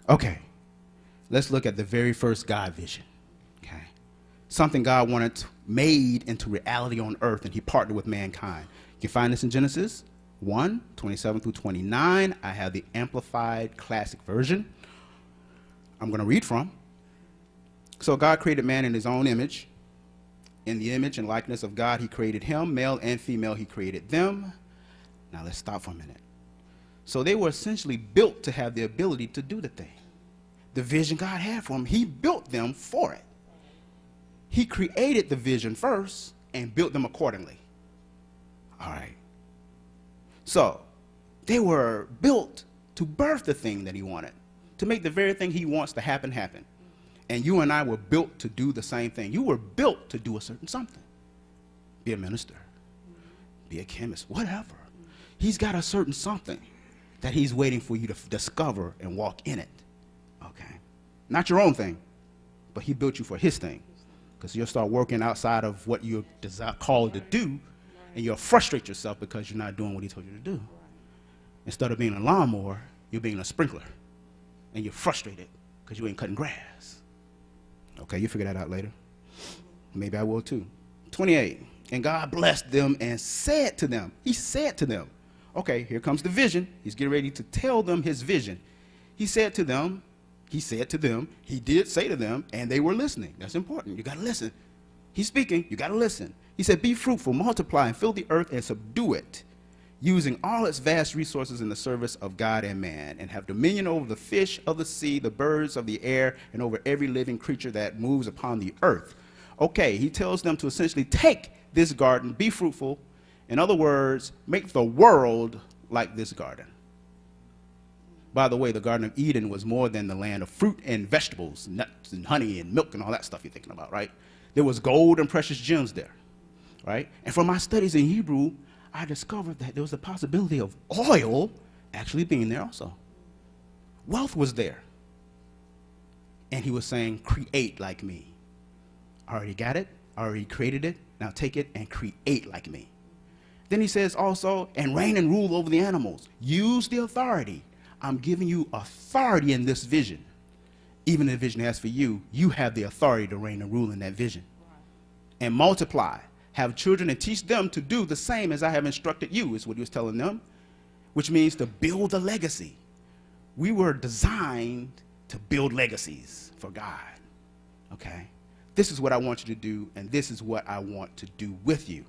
Okay, let's look at the very first God vision. Okay, something God wanted made into reality on earth, and he partnered with mankind. You can find this in Genesis 1, 27 through 29. I have the Amplified Classic Version. I'm going to read from. So God created man in his own image. In the image and likeness of God, he created him. Male and female, he created them. Now let's stop for a minute. So they were essentially built to have the ability to do the thing. The vision God had for them, he built them for it. He created the vision first and built them accordingly. All right. So they were built to birth the thing that he wanted, to make the very thing he wants to happen, happen. And you and I were built to do the same thing. You were built to do a certain something. Be a minister, be a chemist, whatever. He's got a certain something that he's waiting for you to discover and walk in it. Okay? Not your own thing, but he built you for his thing. Because you'll start working outside of what you're called to do, and you'll frustrate yourself because you're not doing what he told you to do. Instead of being a lawnmower, you're being a sprinkler. And you're frustrated because you ain't cutting grass. Okay, you figure that out later. Maybe I will too. 28. And God blessed them and said to them. He said to them. Okay, here comes the vision. He's getting ready to tell them his vision. He said to them, he did say to them, and they were listening. That's important. You got to listen. He's speaking. You got to listen. He said, be fruitful, multiply, and fill the earth and subdue it, using all its vast resources in the service of God and man, and have dominion over the fish of the sea, the birds of the air, and over every living creature that moves upon the earth. Okay, he tells them to essentially take this garden, be fruitful. In other words, make the world like this garden. By the way, the Garden of Eden was more than the land of fruit and vegetables, nuts and honey and milk and all that stuff you're thinking about, right? There was gold and precious gems there, right? And from my studies in Hebrew, I discovered that there was a possibility of oil actually being there also. Wealth was there. And he was saying, create like me. I already got it. I already created it. Now take it and create like me. Then he says also, and reign and rule over the animals. Use the authority. I'm giving you authority in this vision. Even the vision has for you, you have the authority to reign and rule in that vision. And multiply. Have children and teach them to do the same as I have instructed you, is what he was telling them, which means to build a legacy. We were designed to build legacies for God, okay? This is what I want you to do, and this is what I want to do with you.